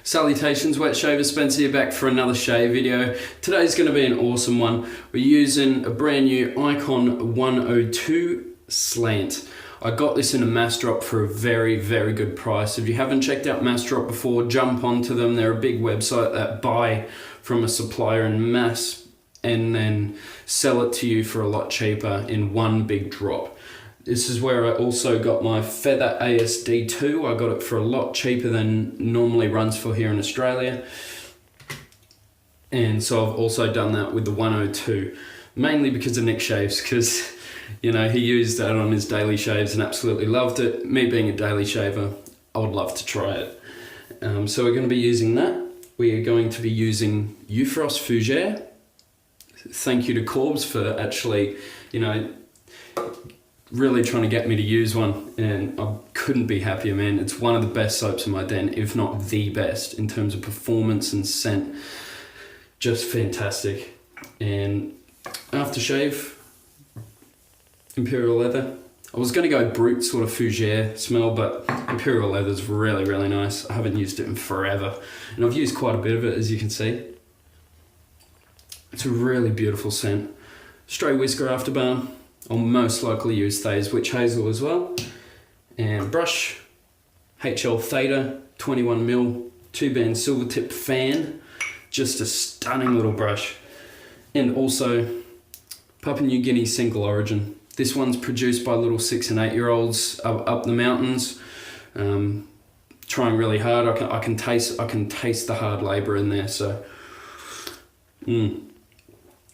Salutations, Wet Shaver Spencer here, back for another shave video. Today's going to be an awesome one. We're using a brand new iKon 102 Slant. I got this in a mass drop for a very good price. If you haven't checked out mass drop before, jump onto them. They're a big website that buy from a supplier in mass and then sell it to you for a lot cheaper in one big drop. This is where I also got my Feather ASD2. I got it for a lot cheaper than normally runs for here in Australia. And so I've also done that with the 102, mainly because of Nick shaves, because you know, he used that on his daily shaves and absolutely loved it. Me being a daily shaver, I would love to try it. So we're going to be using that. We are going to be using Euphros Fougere. Thank you to Corbs for actually, you know, really trying to get me to use one, and I couldn't be happier, man. It's one of the best soaps in my den, if not the best, in terms of performance and scent. Just fantastic. And aftershave, Imperial Leather. I was going to go brute sort of fougere smell, but Imperial Leather is really nice. I haven't used it in forever, and I've used quite a bit of it, as you can see. It's a really beautiful scent. Stray Whisker Afterbalm. I'll most likely use Thayer's Witch Hazel as well. And brush, HL Theta 21mm 2-band silver tip fan. Just a stunning little brush. And also Papua New Guinea Single Origin. This one's produced by little 6 and 8 year olds up the mountains. Trying really hard. I can taste the hard labour in there. So.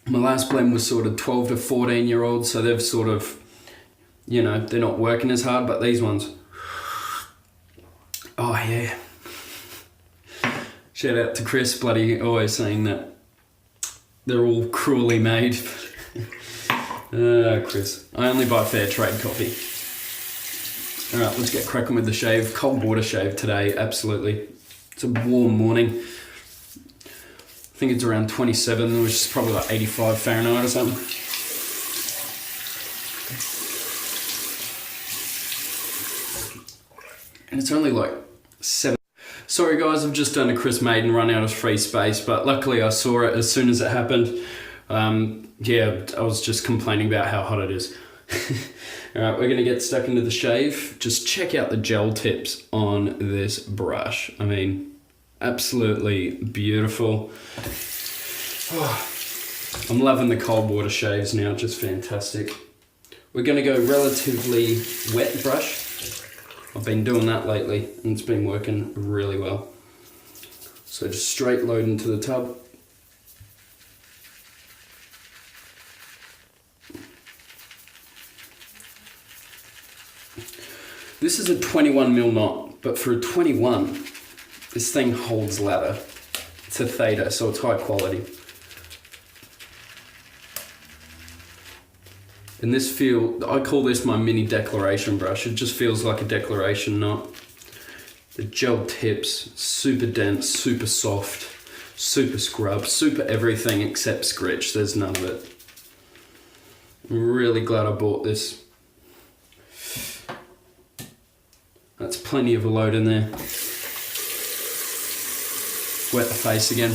My last blend was sort of 12 to 14 year olds, so they've sort of, you know, they're not working as hard, but these ones, oh yeah. Shout out to Chris, bloody always saying that they're all cruelly made. Chris, I only buy fair trade coffee. All right, let's get cracking with the shave. Cold water shave today, absolutely. It's a warm morning. I think it's around 27, which is probably like 85 Fahrenheit or something. And it's only like 7. Sorry guys, I've just done a Chris Maiden run out of free space, but luckily I saw it as soon as it happened. Yeah, I was just complaining about how hot it is. Alright, we're gonna get stuck into the shave. Just check out the gel tips on this brush. I mean, absolutely beautiful. Oh, I'm loving the cold water shaves now, just fantastic. We're going to go relatively wet brush. I've been doing that lately and it's been working really well. So just straight load into the tub. This is a 21mm knot, but for a 21, this thing holds lather. It's a Theta, so it's high quality. And this I call this my mini declaration brush. It just feels like a declaration knot. The gel tips, super dense, super soft, super scrub, super everything except scritch. There's none of it. I'm really glad I bought this. That's plenty of a load in there. Wet the face again.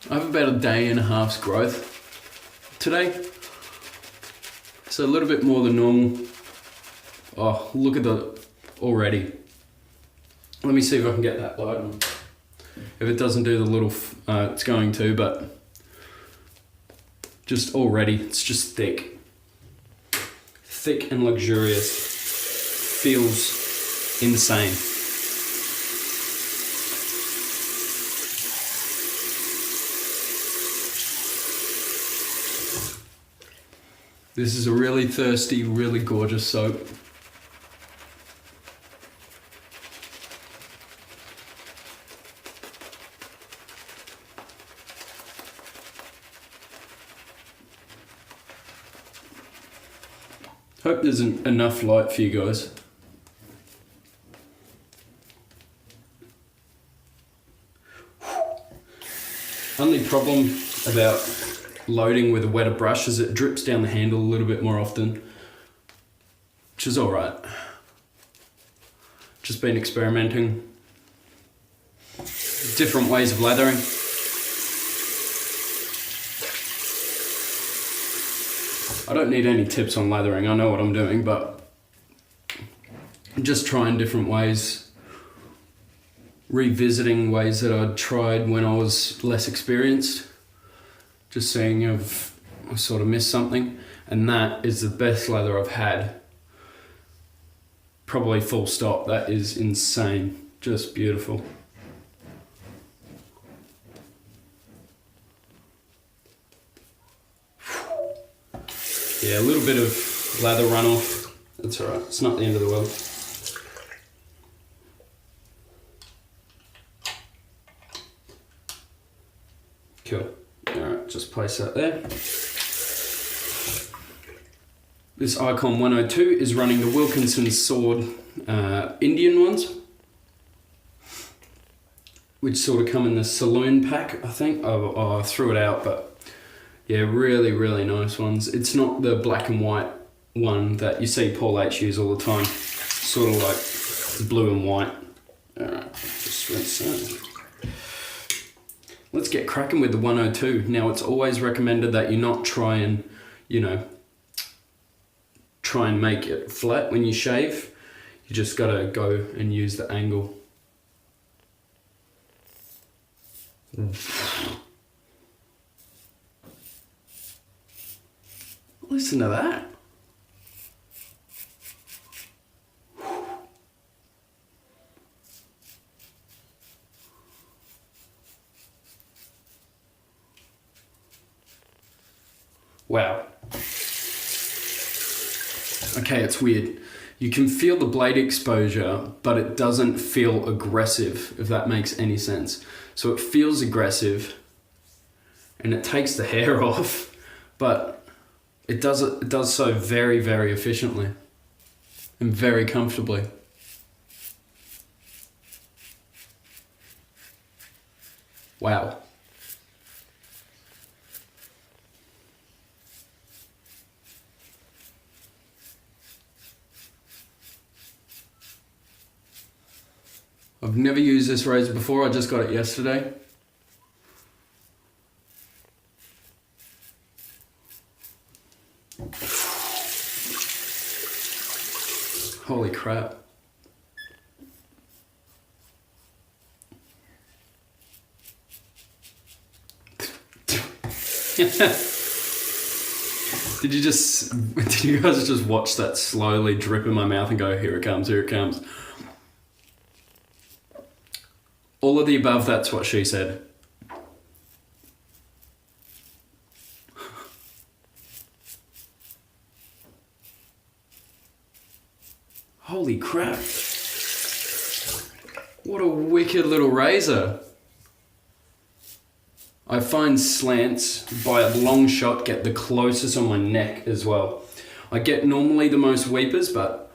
I have about a day and a half's growth today. So a little bit more than normal. Oh, look at the already. Let me see if I can get that light on. If it doesn't do the little, it's going to, but just already, it's just thick. Thick and luxurious. Feels insane. This is a really thirsty, really gorgeous soap. Hope there's enough light for you guys. Only problem about loading with a wetter brush is it drips down the handle a little bit more often, which is all right. Just been experimenting. Different ways of lathering. I don't need any tips on lathering, I know what I'm doing, but I'm just trying different ways, revisiting ways that I'd tried when I was less experienced, just seeing if I sort of missed something, and that is the best leather I've had. Probably full stop, that is insane, just beautiful. Yeah, a little bit of lather runoff, that's alright, it's not the end of the world. Cool, alright, just place that there. This iKon 102 is running the Wilkinson Sword Indian ones, which sort of come in the saloon pack, I think. I threw it out, but yeah, really, really nice ones. It's not the black and white one that you see Paul H use all the time. Sort of like blue and white. Alright, just rinse that. Let's get cracking with the 102. Now, it's always recommended that you not try and, try and make it flat when you shave. You just gotta go and use the angle. Listen to that. Wow. Okay, it's weird. You can feel the blade exposure, but it doesn't feel aggressive, if that makes any sense. So it feels aggressive, and it takes the hair off, but it does so very, very efficiently and very comfortably. Wow. I've never used this razor before, I just got it yesterday. Holy crap. Did you guys just watch that slowly drip in my mouth and go, here it comes, here it comes? All of the above, that's what she said. Holy crap. What a wicked little razor. I find slants by a long shot get the closest on my neck as well. I get normally the most weepers, but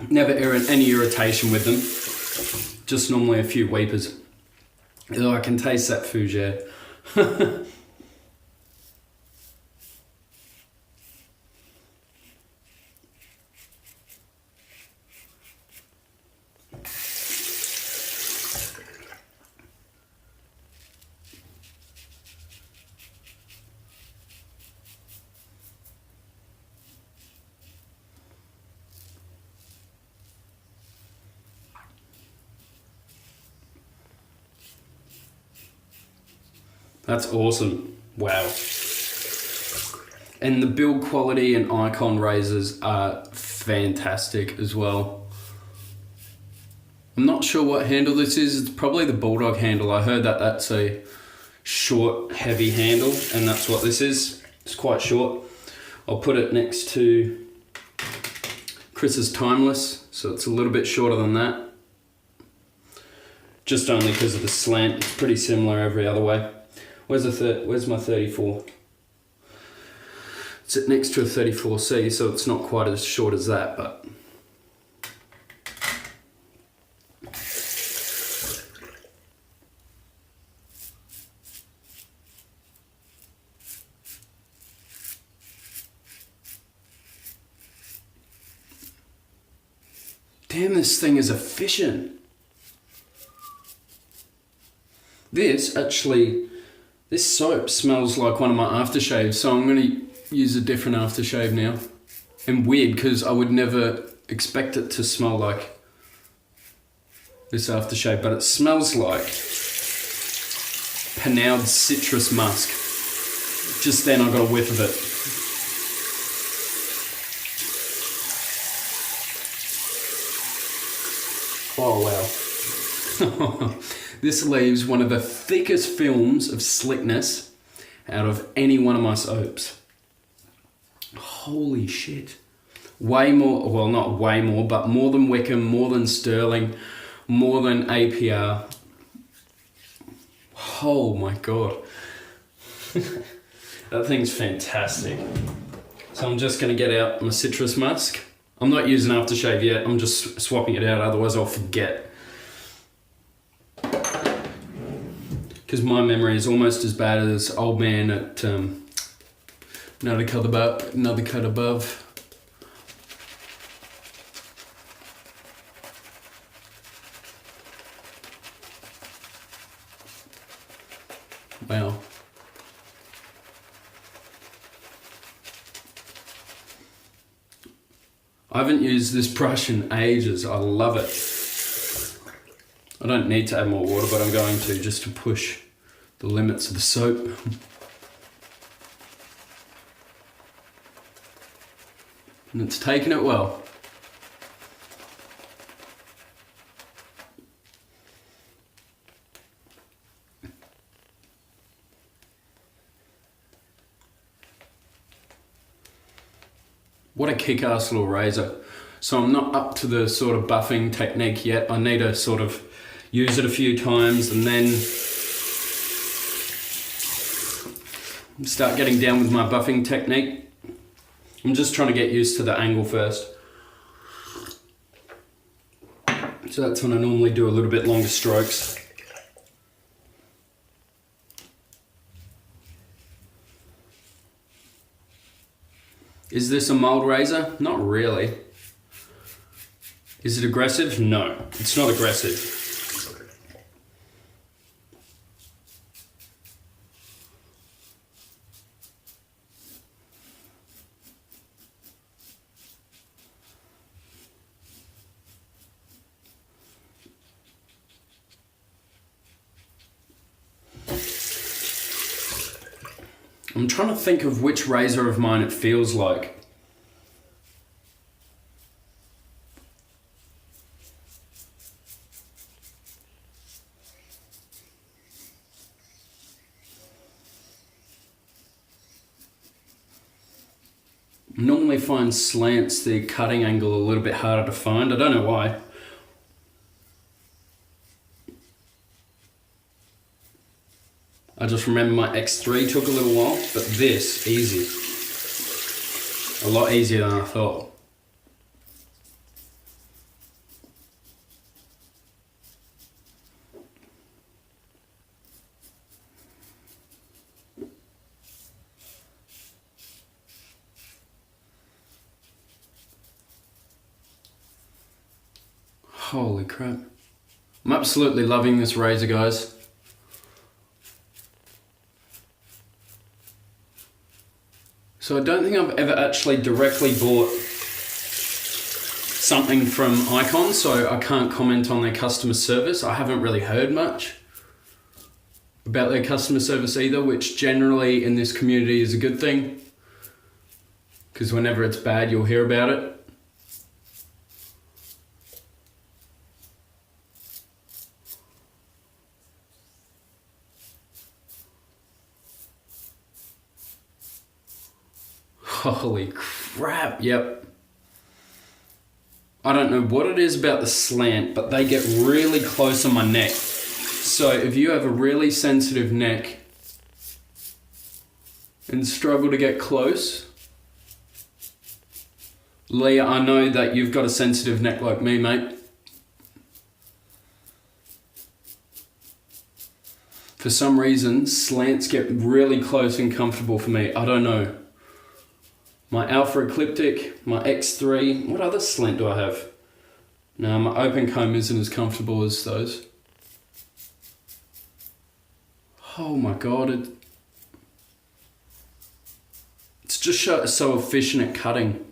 never any irritation with them. Just normally a few weepers. Although I can taste that fougere. That's awesome. Wow. And the build quality and iKon razors are fantastic as well. I'm not sure what handle this is. It's probably the Bulldog handle. I heard that that's a short, heavy handle, and that's what this is. It's quite short. I'll put it next to Chris's Timeless, so it's a little bit shorter than that. Just only because of the slant. It's pretty similar every other way. Where's my 34? It's next to a 34C, so it's not quite as short as that, but Damn, this thing is efficient. This soap smells like one of my aftershaves, so I'm going to use a different aftershave now. And weird, because I would never expect it to smell like this aftershave, but it smells like Panau's citrus musk. Just then I got a whiff of it. Oh wow. This leaves one of the thickest films of slickness out of any one of my soaps. Holy shit. Way more, well not way more, but more than Wickham, more than Sterling, more than APR. Oh my god. That thing's fantastic. So I'm just going to get out my citrus musk. I'm not using aftershave yet, I'm just swapping it out, otherwise I'll forget. Because my memory is almost as bad as old man at Another Cut Above. Wow. I haven't used this brush in ages. I love it. I don't need to add more water, but I'm going to, just to push the limits of the soap. And it's taken it well. What a kick-ass little razor. So I'm not up to the sort of buffing technique yet. I need to sort of use it a few times and then start getting down with my buffing technique. I'm just trying to get used to the angle first. So that's when I normally do a little bit longer strokes. Is this a mild razor? Not really. Is it aggressive? No, it's not aggressive. I'm trying to think of which razor of mine it feels like. I normally find slants, the cutting angle, a little bit harder to find. I don't know why. I just remember my X3 took a little while, but this, easy. A lot easier than I thought. Holy crap. I'm absolutely loving this razor, guys. So I don't think I've ever actually directly bought something from iKon, so I can't comment on their customer service. I haven't really heard much about their customer service either, which generally in this community is a good thing, because whenever it's bad, you'll hear about it. Holy crap, yep. I don't know what it is about the slant, but they get really close on my neck. So if you have a really sensitive neck and struggle to get close, Leah, I know that you've got a sensitive neck like me, mate. For some reason, slants get really close and comfortable for me. I don't know. My Alpha Ecliptic, my X3, what other slant do I have? No, my open comb isn't as comfortable as those. Oh my god, it's just so efficient at cutting.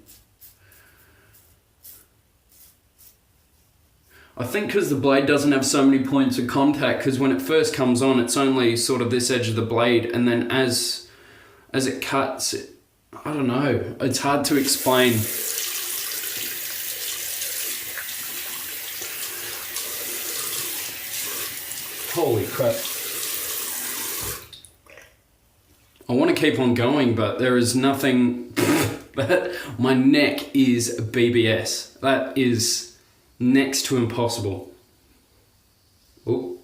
I think because the blade doesn't have so many points of contact, because when it first comes on, it's only sort of this edge of the blade, and then as it cuts, I don't know, it's hard to explain. Holy crap. I want to keep on going, but there is nothing. My neck is BBS. That is next to impossible. Oh.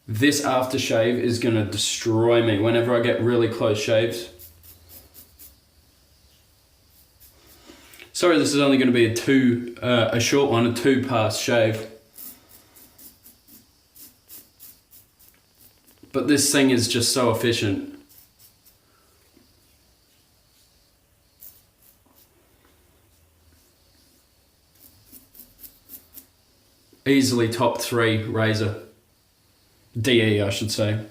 This aftershave is going to destroy me whenever I get really close shaves. Sorry, this is only going to be a short one, a 2-pass shave. But this thing is just so efficient. Easily top 3 razor. DE, I should say.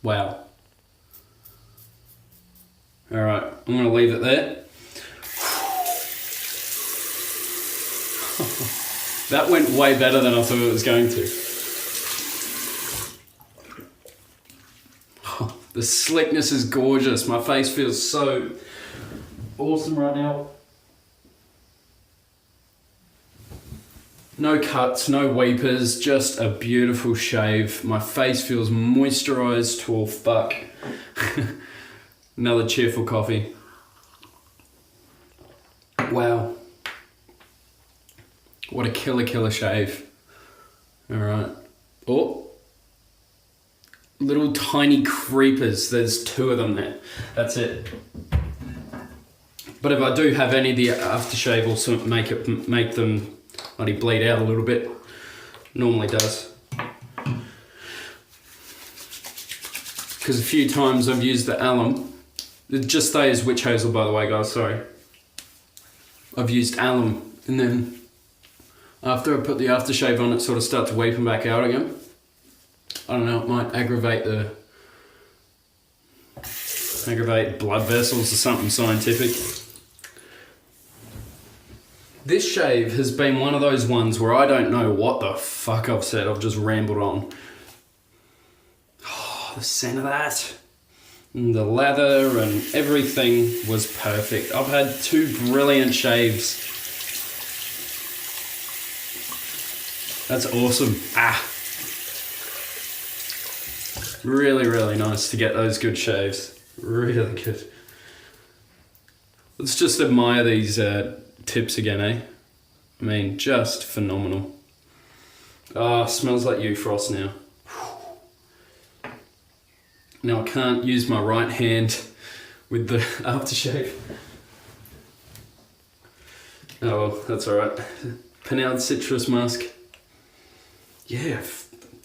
Wow. All right, I'm going to leave it there. That went way better than I thought it was going to. Oh, the slickness is gorgeous. My face feels so awesome right now. No cuts, no weepers, just a beautiful shave. My face feels moisturized to all fuck. Another cheerful coffee. Wow. What a killer shave. All right. Oh. Little tiny creepers. There's 2 of them there. That's it. But if I do have any, the aftershave will sort of make them bloody bleed out a little bit. Normally does. Because a few times I've used the alum. It just stays witch hazel, by the way, guys, sorry. I've used alum, and then after I put the aftershave on, it sort of starts to weep them back out again. I don't know, it might aggravate blood vessels or something scientific. This shave has been one of those ones where I don't know what the fuck I've said, I've just rambled on. Oh, the scent of that. And the lather and everything was perfect. I've had 2 brilliant shaves. That's awesome. Really nice to get those good shaves. Really good. Let's just admire these tips again, eh? I mean, just phenomenal. Ah, smells like you, Frost now. Now I can't use my right hand with the aftershave. Oh well, that's alright. Panade citrus musk. Yeah,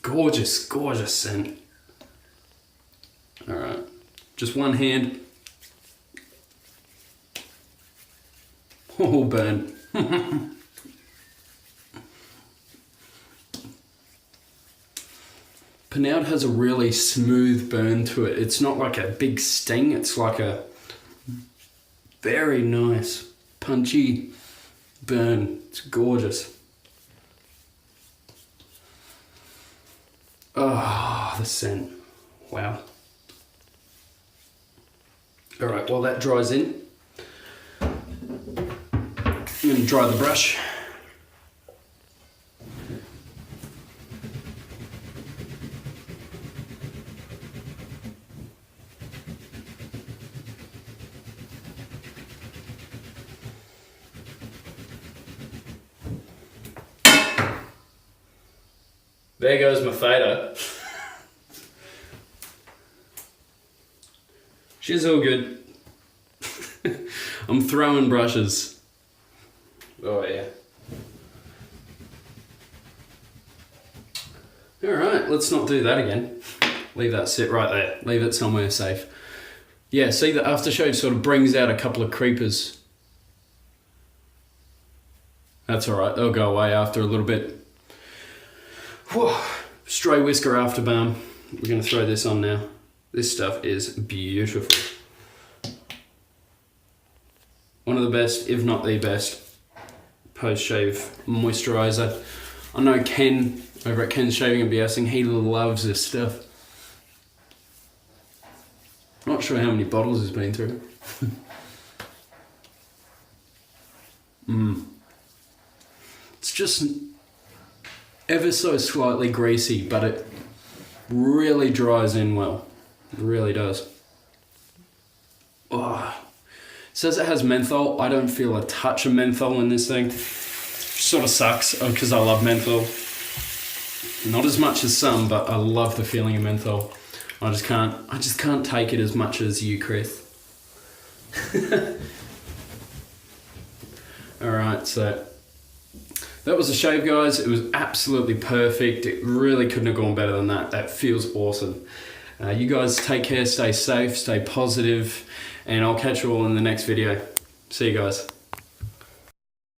gorgeous scent. Alright, just one hand. Oh, burn. Panade has a really smooth burn to it. It's not like a big sting, it's like a very nice, punchy burn. It's gorgeous. Oh, the scent. Wow. All right, while that dries in, I'm going to dry the brush. There goes my fader. She's all good. I'm throwing brushes. Oh yeah. Alright, let's not do that again. leave that sit right there. Leave it somewhere safe. Yeah, see, the aftershave sort of brings out a couple of creepers. That's all right, they'll go away after a little bit. Whew. Stray whisker after balm. We're gonna throw this on now. This stuff is beautiful. One of the best, if not the best, post-shave moisturizer. I know Ken over at Ken's Shaving and BSing, he loves this stuff. Not sure how many bottles he's been through. It's just ever so slightly greasy, but it really dries in well. It really does. Oh. It says it has menthol. I don't feel a touch of menthol in this thing. Sort of sucks because I love menthol. Not as much as some, but I love the feeling of menthol. I just can't take it as much as you, Chris. Alright, so that was the shave, guys. It was absolutely perfect. It really couldn't have gone better than that. That feels awesome. You guys take care, stay safe, stay positive, and I'll catch you all in the next video. See you guys.